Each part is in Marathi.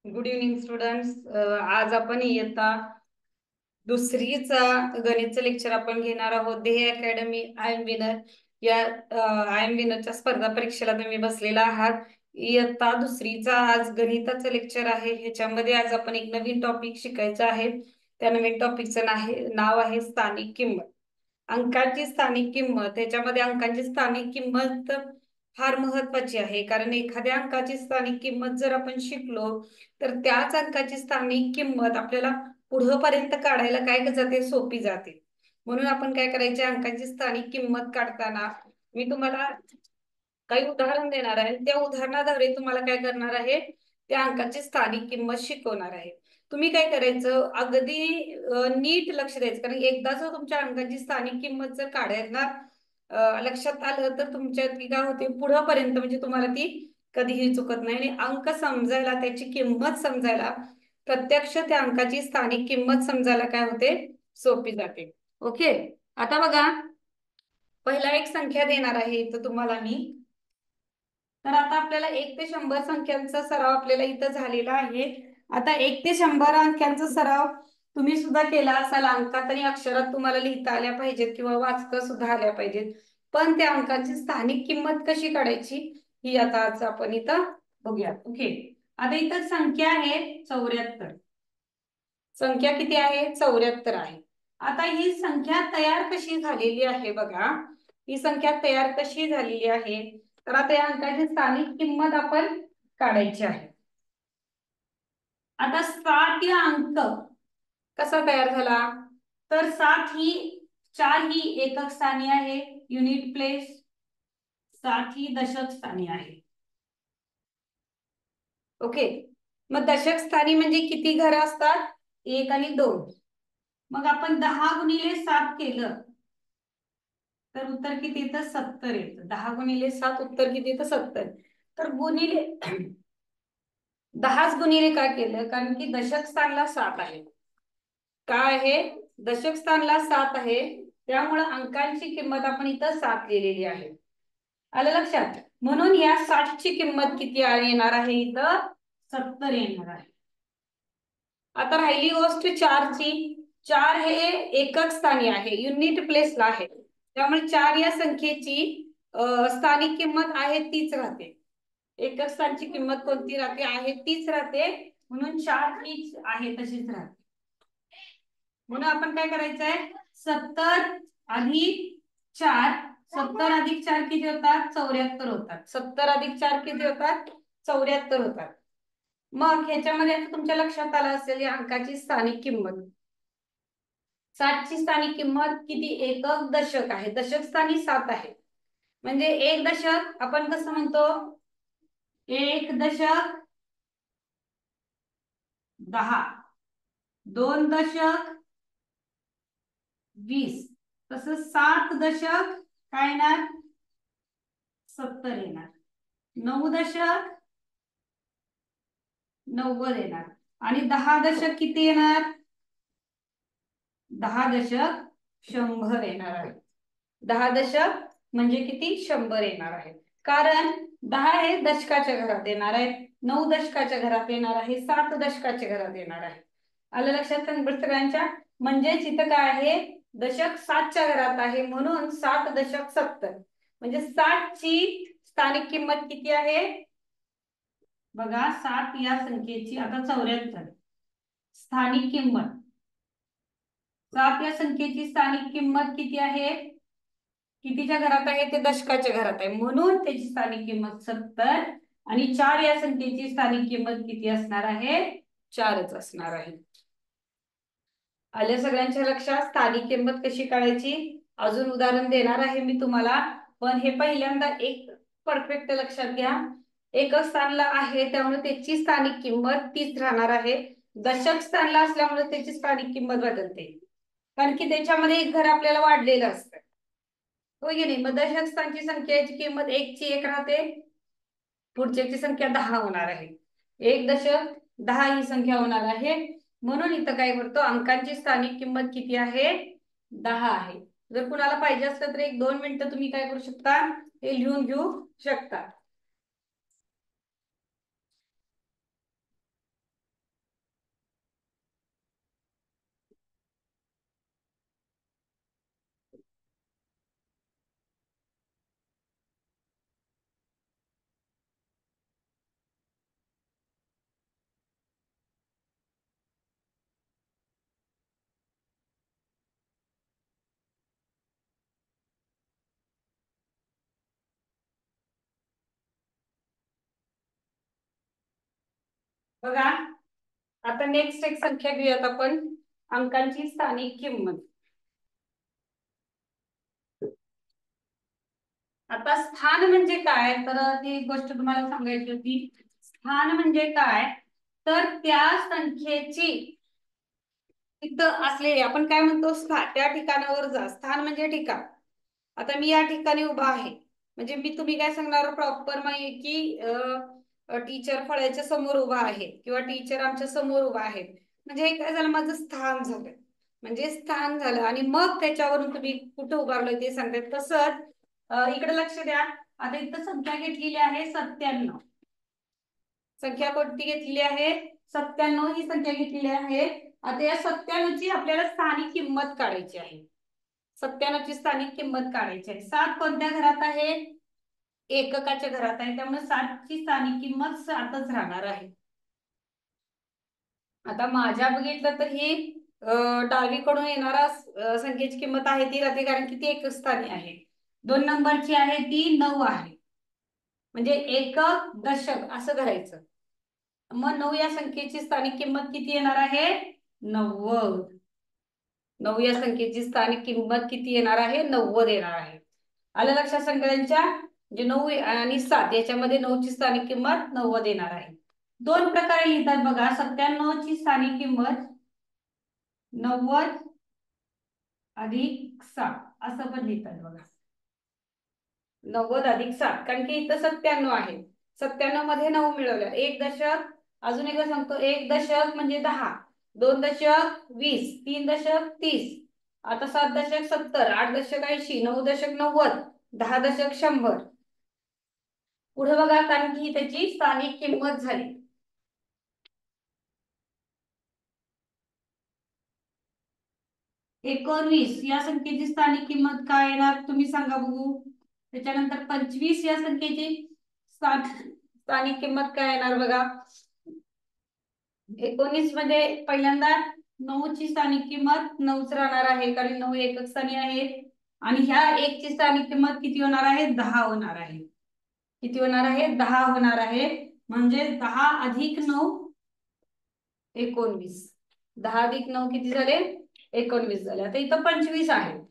Good evening students. आज आपण इयत्ता दुसरीचा गणितचं लेक्चर आपण घेणार आहोत. ध्येय अकॅडमी आय एम विनर या आय एम विनरच्या स्पर्धा परीक्षेला तुम्ही बसलेला आहात. इयत्ता दुसरीचा आज गणिताचं लेक्चर आहे. ह्याच्यामध्ये आज आपण एक नवीन टॉपिक शिकायचं आहे. त्या नवीन टॉपिकचं नाव आहे स्थानिक किंमत. अंकाची स्थानिक किंमत. त्याच्यामध्ये अंकांची स्थानिक किंमत फार महत्वाची आहे, कारण एखाद्या अंकाची स्थानिक किंमत जर आपण शिकलो तर त्याच अंकाची स्थानिक किंमत आपल्याला पुढे पर्यंत काढायला काय जाते, सोपी जाते. म्हणून आपण काय करायचे, अंकाची स्थानिक किंमत काढताना मी तुम्हाला काही उदाहरण देणार आहे. त्या उदाहरणाद्वारे तुम्हाला काय करणार आहे, त्या अंकाची स्थानिक किंमत शिकवणार आहे. तुम्ही काय करायचं, अगदी नीट लक्ष द्यायचं, कारण एकदा जर तुमच्या अंकाची स्थानिक किंमत जर काढायला लक्षात आलं तर तुमच्या ती काय होते, पुढे पर्यंत म्हणजे तुम्हाला ती कधीही चुकत नाही. आणि अंक समजायला, त्याची किंमत समजायला, प्रत्यक्ष त्या अंकाची स्थानिक किंमत समजायला काय होते, सोपी जाते. ओके, आता बघा, पहिला एक संख्या देणार आहे इथं तुम्हाला मी. तर आता आपल्याला 1 ते 100 संख्यांचा सराव आपल्याला इथं झालेला आहे. आता 1 ते 100 अंकांचा सराव तुम्ही सुद्धा केला असाल. अंकात आणि अक्षरात तुम्हाला लिहिता आल्या पाहिजेत किंवा वाचता सुद्धा आल्या पाहिजेत. पण त्या अंकाची स्थानिक किंमत कशी काढायची ही आता आज आपण इथं बघूया. ओके, आता इथं संख्या आहे 74. संख्या किती आहे, 74 आहे. आता ही संख्या तयार कशी झालेली आहे बघा. ही संख्या तयार कशी झालेली आहे, तर आता या अंकाची स्थानिक किंमत आपण काढायची आहे. आता 7 या अंक कसा तयार झाला, तर 7 ही 4 ही एकक स्थानी आहे, युनिट प्लेस. 7 ही दशक स्थानी आहे. ओके, मग दशक स्थानी म्हणजे किती घर असतात, 1 आणि 2. मग आपण 10 गुणिले 7 केलं तर उत्तर किती येतं, 70 येतं. 10 गुणिले 7 उत्तर किती येतं, 70. तर गुणिले 10 गुणिले काय केलं, कारण की दशक स्थानला 7 आहे. काय आहे, दशक स्थानला 7 आहे, त्यामुळे अंकांची किंमत आपण इथं 7 लिहिलेली आहे. आलं लक्षात. म्हणून या 60 ची किंमत किती येणार आहे, इथं 70 येणार आहे. आता राहिली गोष्ट 4 ची. 4 हे एकक स्थानी आहे, युनिट प्लेसला आहे, त्यामुळे 4 या संख्येची स्थानिक किंमत आहे तीच राहते. एकक स्थानची किंमत कोणती राहते, आहे तीच राहते. म्हणून 4 हीच आहे, तशीच राहते. म्हणून आपण काय करायचंय, 70 अधिक 4. 70 अधिक 4 किती होतात, 74 होतात. 70 अधिक 4 किती होतात, 74 होतात. मग ह्याच्यामध्ये तुमच्या लक्षात आलं असेल या अंकाची स्थानिक किंमत. 60 ची स्थानिक किंमत किती, एकक दशक आहे. दशक स्थानी 7 आहे, म्हणजे एक दशक आपण कसं म्हणतो, एक दशक 10, 2 दशक 20, तसं 7 दशक काय येणार, 70 येणार. 9 दशक 90 येणार. आणि 10 दशक किती येणार, 10 दशक 100 येणार आहे. 10 दशक म्हणजे किती, 100 येणार आहे. कारण 10 हे दशकाच्या घरात येणार आहे, 9 दशकाच्या घरात येणार आहे, 7 दशकाच्या घरात येणार आहे. आलं लक्षात सगळ्यांच्या. म्हणजेच इथं काय आहे, दशक 7च्या घरात आहे, म्हणून 7 दशक 70. म्हणजे 60 ची स्थानिक किंमत किती आहे बघा, 7 या संख्येची आता 74 स्थानिक किंमत. 7 या संख्येची स्थानिक किंमत किती आहे, कितीच्या घरात आहे, ते दशकाच्या घरात आहे, म्हणून त्याची स्थानिक किंमत 70. आणि 4 या संख्येची स्थानिक किंमत किती असणार आहे, 4च असणार आहे. आल्या सगळ्यांच्या लक्षात. स्थानिक किंमत कशी काढायची अजून उदाहरण देणार आहे मी तुम्हाला, पण हे पहिल्यांदा एक परफेक्ट लक्षात घ्या. एकक स्थानला आहे त्यामुळे त्याची स्थानिक किंमत तीच राहणार आहे. दशक स्थानला असल्यामुळे त्याची स्थानिक किंमत बदलते, कारण की त्याच्यामध्ये एक घर आपल्याला वाढलेलं असतं, हो की नाही. मग दशक स्थानची संख्येची किंमत 1 ची 1 राहते, पुढच्याची संख्या 10 होणार आहे. 1 दशक 10 ही संख्या होणार आहे. म्हणून इथं काय करतो, अंकांची स्थानिक किंमत किती आहे, 10 आहे. जर कुणाला पाहिजे असलं तर 1-2 मिनिटं तुम्ही काय करू शकता, हे लिहून घेऊ शकता. बघा, आता नेक्स्ट एक संख्या घेऊयात आपण, अंकांची स्थानिक किंमत. आता स्थान म्हणजे काय, तर ती एक गोष्ट तुम्हाला सांगायची होती. स्थान म्हणजे काय, तर त्या संख्येची तिथं असलेली, आपण काय म्हणतो, त्या ठिकाणावर जा. स्थान म्हणजे ठिकाण. आता मी या ठिकाणी उभा आहे, म्हणजे मी, तुम्ही काय सांगणार प्रॉपर की टीचर फळ्याच्या समोर उभा आहे किंवा टीचर आमच्या समोर उभा आहे, म्हणजे हे काय झालं, माझं स्थान झालं. म्हणजे स्थान झालं, आणि मग त्याच्यावरून तुम्ही कुठं उभारलं ते सांगतात. तसंच इकडे लक्ष द्या. आता इथं संख्या घेतलेली आहे 97. संख्या कोणती घेतलेली आहे, 97 ही संख्या घेतलेली आहे. आता या 97 ची आपल्याला स्थानिक किंमत काढायची आहे. 97 ची स्थानिक किंमत काढायची आहे. 7 कोणत्या घरात आहे, एककाच्या घरात आहे, त्यामुळे 7 ची स्थानिक किंमत 7च राहणार आहे. आता माझ्या बघितलं तर ही डावीकडून येणारा संख्येची किंमत आहे ती राहते, कारण की ती एकक स्थानी आहे. 2 नंबरची आहे ती 9 आहे, म्हणजे एकक दशक असं करायचं. मग 9 या संख्येची स्थानिक किंमत किती येणार आहे, 90. 9 या संख्येची स्थानिक किंमत किती येणार आहे, 90 येणार आहे. आलं लक्षात सगळ्यांच्या, म्हणजे 9 आणि 7 याच्यामध्ये 9 ची स्थानिक किंमत 90 येणार आहे. दोन प्रकारे लिहितात बघा, 97 ची स्थानिक किंमत 90 अधिक 7 असं पण लिहितात बघा. 90 अधिक 7, कारण की इथं 97 आहे. 97 मध्ये 9 मिळवल्या. एक दशक, अजून एकदा सांगतो, एक दशक म्हणजे 10, 2 दशक 20, 3 दशक 30, आता 7 दशक 70, 8 दशक 80, 9 दशक 90, 10 दशक 100. पुढे बघा, कारण की त्याची स्थानिक किंमत झाली. 19 या संख्येची स्थानिक किंमत काय येणार, तुम्ही सांगा बघू. त्याच्यानंतर 25 या संख्येची स्थानिक किंमत काय येणार बघा. 19 मध्ये पहिल्यांदा 9 ची स्थानिक किंमत 9च राहणार आहे, कारण 9 एकक स्थानी आहे. आणि ह्या 1 ची स्थानिक किंमत किती होणार आहे, 10 होणार आहे. किती होणार आहे, 10 होणार आहे. म्हणजे 10 अधिक 9 19. 10 अधिक 9 किती झाले, 19 झाले. आता इथं 25 आहे.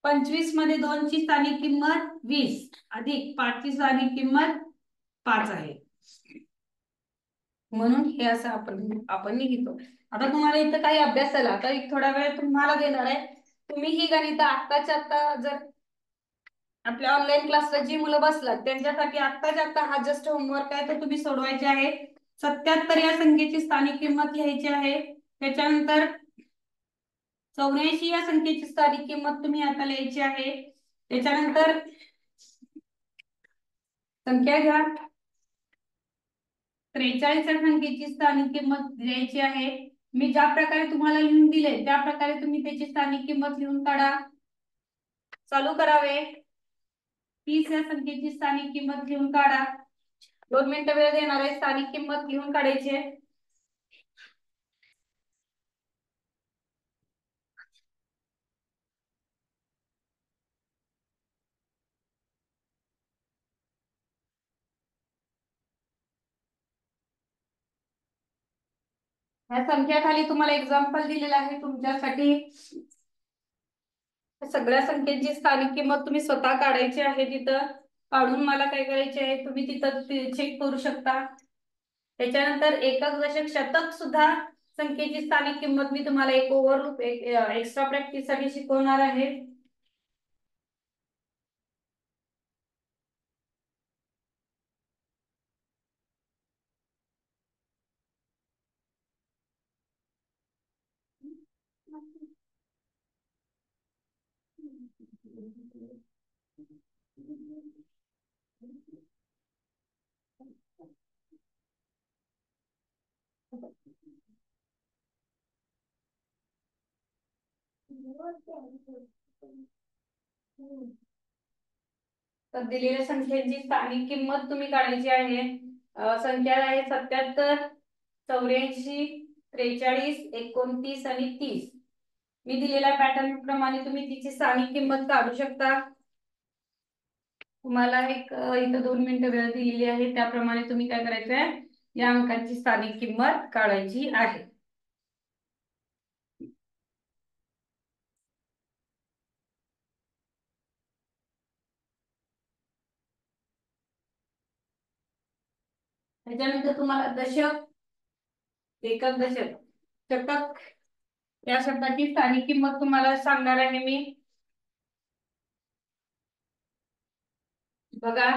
25 मध्ये 2 ची स्थानिक किंमत 20 अधिक 5 ची स्थानिक किंमत 5 आहे. म्हणून हे असं आपण लिहितो. आता तुम्हाला इथं काही अभ्यास झाला, आता एक थोडा वेळ तुम्हाला देणार आहे. तुम्ही ही गणित आत्ताच्या आत्ता, जर आपल्या ऑनलाईन क्लासला जी मुलं बसलात त्यांच्यासाठी आत्ताच्या आत्ता हा जस्ट होमवर्क आहे, तो तुम्ही सोडवायचे आहे. 77 या संख्येची स्थानिक किंमत लिहायची आहे. त्याच्यानंतर 84 या संख्येची स्थानिक किंमत तुम्ही आता लिहायची आहे. त्याच्यानंतर संख्या घ्या, 43 या संख्येची स्थानिक किंमत लिहायची आहे. मी ज्या प्रकारे तुम्हाला लिहून दिले त्या प्रकारे तुम्ही त्याची स्थानिक किंमत लिहून काढा. चालू करावे. 30 या संख्येची स्थानिक किंमत लिहून काढा. 2 मिनिटं वेळ देणार आहे, स्थानिक किंमत लिहून काढायची आहे. ह्या संख्या खाली तुम्हाला एक्झाम्पल दिलेलं आहे तुमच्यासाठी. सगळ्या संख्येची स्थानिक किंमत तुम्ही स्वतः काढायची आहे. तिथं काढून मला काय करायचे आहे, तुम्ही तिथं चेक करू शकता. त्याच्यानंतर एकक दशक शतक सुद्धा संख्येची स्थानिक किंमत मी तुम्हाला एक ओव्हरलूप एक्स्ट्रा प्रॅक्टिस साठी शिकवणार आहे. तर दिलेल्या संख्येची स्थानिक किंमत तुम्ही काढायची आहे. संख्या आहे 77, 84, 43, 29 आणि 30. मी दिलेल्या पॅटर्न प्रमाणे तुम्ही तिची स्थानिक किंमत काढू शकता. तुम्हाला एक इथं 2 मिनिटं वेळ दिलेली आहे, त्याप्रमाणे तुम्ही काय करायचंय, या अंकाची स्थानिक किंमत काढायची आहे. त्याच्यानंतर तुम्हाला दशक, एकक, दशक, शतक या शब्दाची स्थानिक किंमत तुम्हाला सांगणार आहे मी. बघा,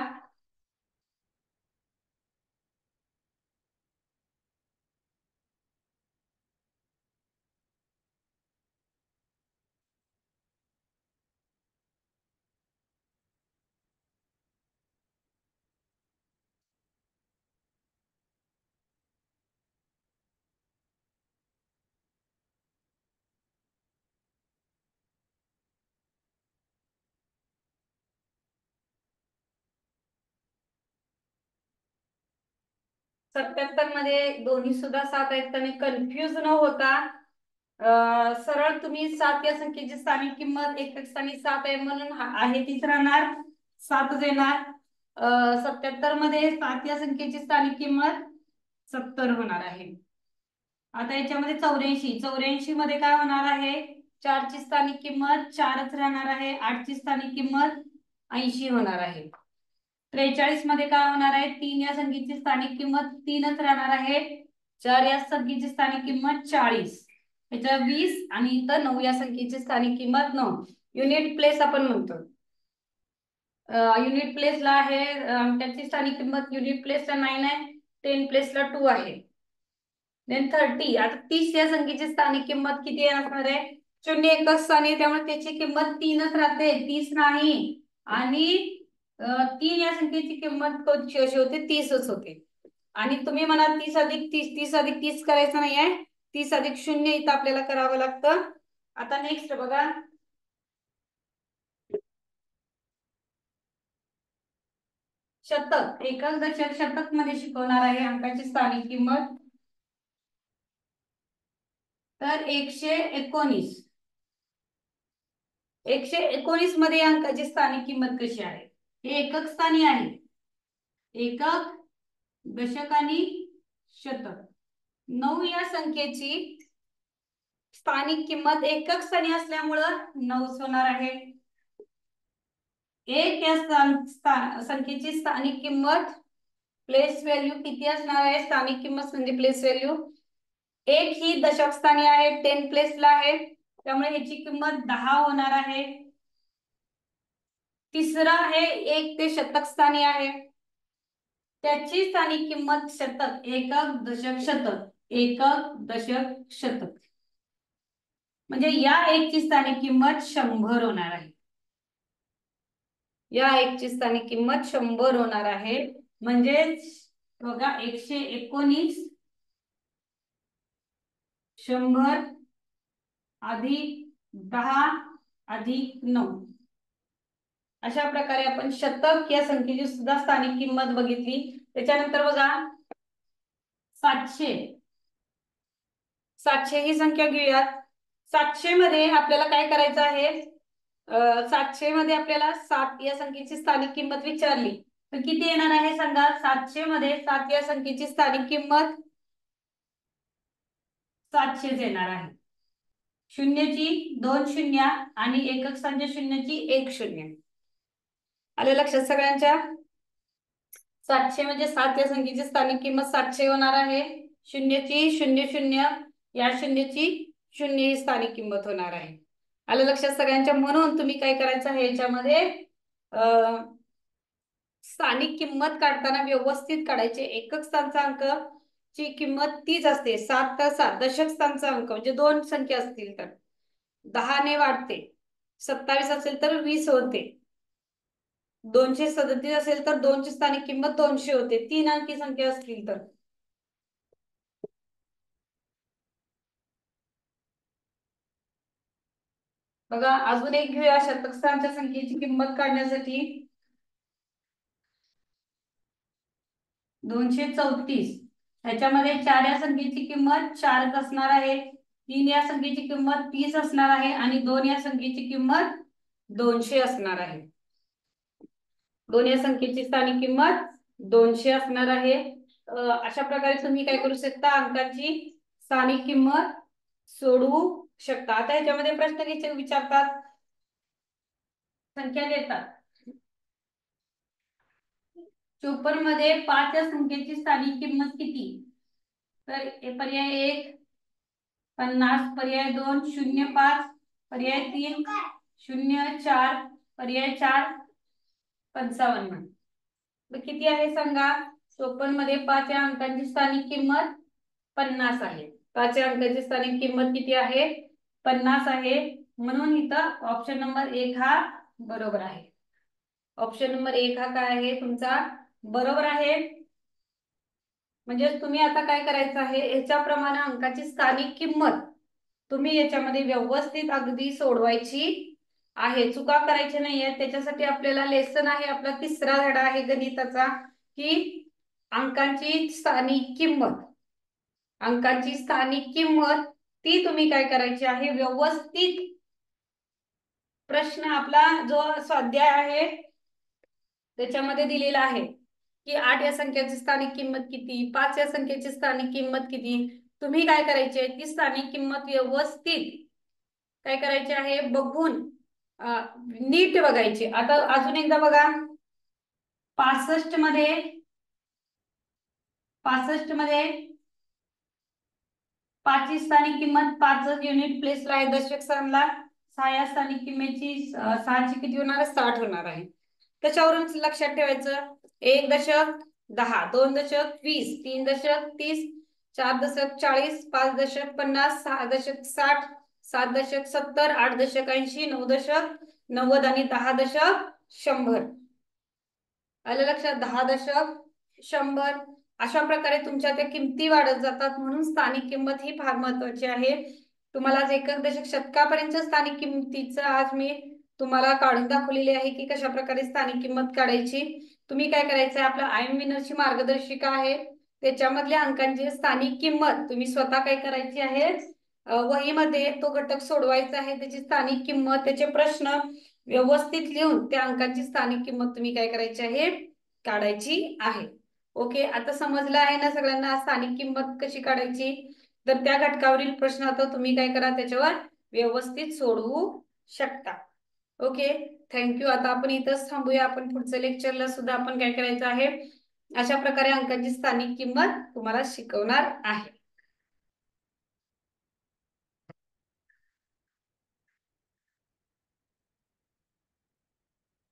सत्याहत्तर मध्ये दोन्ही सुद्धा 7 आहेत आणि कन्फ्युज न होता सरळ तुम्ही 7 या संख्येची स्थानिक किंमत एकक स्थानी 7 आहे म्हणून आहे तीच राहणार, 7च येणार. 77 मध्ये 7 या संख्येची स्थानिक किंमत 70 होणार आहे. आता याच्यामध्ये 84 मध्ये काय होणार आहे, 4 ची स्थानिक किंमत 4च राहणार आहे, 8 ची स्थानिक किंमत 80 होणार आहे. 43 मध्ये काय होणार आहे, 3 या संख्येची स्थानिक किंमत 3च राहणार आहे, 4 या संख्येची स्थानिक किंमत 40, याच्या 20 आणि इथं 9 या संख्येची स्थानिक किंमत 9. युनिट प्लेस आपण म्हणतो. युनिट प्लेसला आहे त्याची स्थानिक किंमत युनिट प्लेसला 9 आहे, 10 प्लेसला 2 आहे. देन 30, आता 30 या संख्येची स्थानिक किंमत किती असणार आहे, 0 एकक स्थानी, त्यामुळे त्याची किंमत 3च राहते, 30 नाही. आणि 3 या संख्येची किंमत कशी होते, 30च होते. आणि तुम्ही म्हणा 30 अधिक 30, 30 अधिक 30 करायचं नाहीये, 30 अधिक 0 इथं आपल्याला करावं लागतं. आता नेक्स्ट बघा, शतक, एकक, दशक, शतक मध्ये शिकवणार आहे अंकाची स्थानिक किंमत. तर 119, 119 मध्ये अंकाची स्थानिक किंमत कशी आहे, हे एकक स्थानी आहे, एकक, दशक आणि शतक. 9 या संख्येची स्थानिक किंमत एकक स्थानी असल्यामुळं 9च होणार आहे. 1 या संख्येची स्थानिक किंमत प्लेस व्हॅल्यू किती असणार आहे, स्थानिक किंमत म्हणजे प्लेस व्हॅल्यू. 1 ही दशक स्थानी आहे, 10 प्लेसला आहे, त्यामुळे ह्याची किंमत 10 होणार आहे. तिसरा आहे 1 ते शतक स्थानी आहे, त्याची स्थानिक किंमत शतक, एकक, दशक, शतक, एकक, दशक, शतक, म्हणजे या 1 ची स्थानिक किंमत 100 होणार आहे. या 1 ची स्थानिक किंमत 100 होणार आहे. म्हणजेच बघा 119 100 अधिक 10 अधिक 9, अशा प्रकारे आपण शतक या संख्येची सुद्धा स्थानिक किंमत बघितली. त्याच्यानंतर बघा 700, 700 ही संख्या घेऊयात. 700 मध्ये आपल्याला काय करायचं आहे, 700 मध्ये आपल्याला 7 या संख्येची स्थानिक किंमत विचारली तर किती येणार आहे सांगा. 700 मध्ये 7 या संख्येची स्थानिक किंमत 700च येणार आहे. शून्यची 2 शून्य आणि एकक स्थानच्या शून्याची 1 शून्य. आलं लक्षात सगळ्यांच्या. 700 म्हणजे 7 या संख्येची स्थानिक किंमत 700 होणार आहे. शून्यची 0 0, या शून्यची 0 ही स्थानिक किंमत होणार आहे. आलं लक्षात सगळ्यांच्या. म्हणून तुम्ही काय करायचं आहे, याच्यामध्ये स्थानिक किंमत काढताना व्यवस्थित काढायचे. एकक स्थानचा अंक ची किंमत तीच असते, 7 तर 7. दशक स्थानचा अंक म्हणजे 2 संख्या असतील तर 10 ने वाढते, 27 असेल तर 20 होते, 237 असेल तर 2 ची स्थानिक किंमत 200 होते, 3 अंकी संख्या असतील तर. बघा अजून एक घेऊया शतक स्थानच्या संख्येची किंमत काढण्यासाठी. 234, त्याच्यामध्ये 4 या संख्येची किंमत 4च असणार आहे, 3 या संख्येची किंमत 30 असणार आहे आणि 2 या संख्येची किंमत 200 असणार आहे. 2 या संख्येची स्थानिक किंमत 200 असणार आहे. अशा प्रकारे तुम्ही काय करू शकता, अंकाची स्थानिक किंमत सोडवू शकता. आता याच्यामध्ये प्रश्न विचारतात, संख्या देतात. 54 मध्ये 5 या संख्येची स्थानिक किंमत किती? तर पर्याय 1 50, पर्याय 2 0.5, पर्याय 3 0.4, पर्याय 4 55. किती आहे सांगा? 54 मध्ये 5 या अंकांची स्थानिक किंमत 50 आहे. 5 या अंकाची स्थानिक किंमत किती आहे? 50 आहे. म्हणून इथं ऑप्शन नंबर 1 हा बरोबर आहे. ऑप्शन नंबर 1 हा काय आहे तुमचा? बरोबर आहे. म्हणजे तुम्ही आता काय करायचं आहे, याच्याप्रमाणे अंकाची स्थानिक किंमत तुम्ही याच्यामध्ये व्यवस्थित अगदी सोडवायची आहे, चुका करायची नाहीये. त्याच्यासाठी आपल्याला लेसन आहे, आपला 3रा धडा आहे गणिताचा, की अंकांची स्थानिक किंमत. अंकांची स्थानिक किंमत ती तुम्ही काय करायची आहे, व्यवस्थित प्रश्न आपला जो स्वाध्याय आहे त्याच्यामध्ये दिलेला आहे की 8 या संख्येची स्थानिक किंमत किती, 5 या संख्येची स्थानिक किंमत किती. तुम्ही काय करायचे, ती स्थानिक किंमत व्यवस्थित काय करायची आहे बघून नीट बघायची. आता अजून एकदा बघा, 65 मध्ये 5 ची स्थानिक किंमत 5 युनिट प्लेसला आहे दशक स्थानला. 6 या स्थानिक किंमतीची 6 ची किती होणार आहे, 60 होणार आहे. त्याच्यावरून लक्षात ठेवायचं, 1 दशक 10, 2 दशक 20, 3 दशक 30, 4 दशक 40, 5 दशक 50, 6 दशक 60, 7 दशक 70, 8 दशक 80, 9 दशक 90 आणि 10 दशक 100. आलं लक्षात? 10 दशक 100 अशा प्रकारे तुमच्या त्या किमती वाढत जातात. म्हणून स्थानिक किंमत ही फार महत्वाची आहे. तुम्हाला आज 1 दशक शतकापर्यंत स्थानिक किंमतीचं आज मी तुम्हाला काढून दाखवलेली आहे की कशा प्रकारे स्थानिक किंमत काढायची. तुम्ही काय करायचं आहे, आपल्या आय एम विनरची मार्गदर्शिका आहे, त्याच्यामधल्या अंकांची स्थानिक किंमत तुम्ही स्वतः काय करायची आहे, वहीमध्ये तो घटक सोडवायचा आहे, त्याची स्थानिक किंमत, त्याचे प्रश्न व्यवस्थित लिहून त्या अंकाची स्थानिक किंमत तुम्ही काय करायची आहे, काढायची आहे. ओके, आता समजलं आहे ना सगळ्यांना स्थानिक किंमत कशी काढायची? तर त्या घटकावरील प्रश्न आता तुम्ही काय करा, त्याच्यावर व्यवस्थित सोडवू शकता. Okay, thank you. आता आपण इथंच थांबूया. आपण पुढच्या लेक्चरला सुद्धा आपण काय करायचं आहे, अशा प्रकारे अंकाची स्थानिक किंमत तुम्हाला शिकवणार आहे.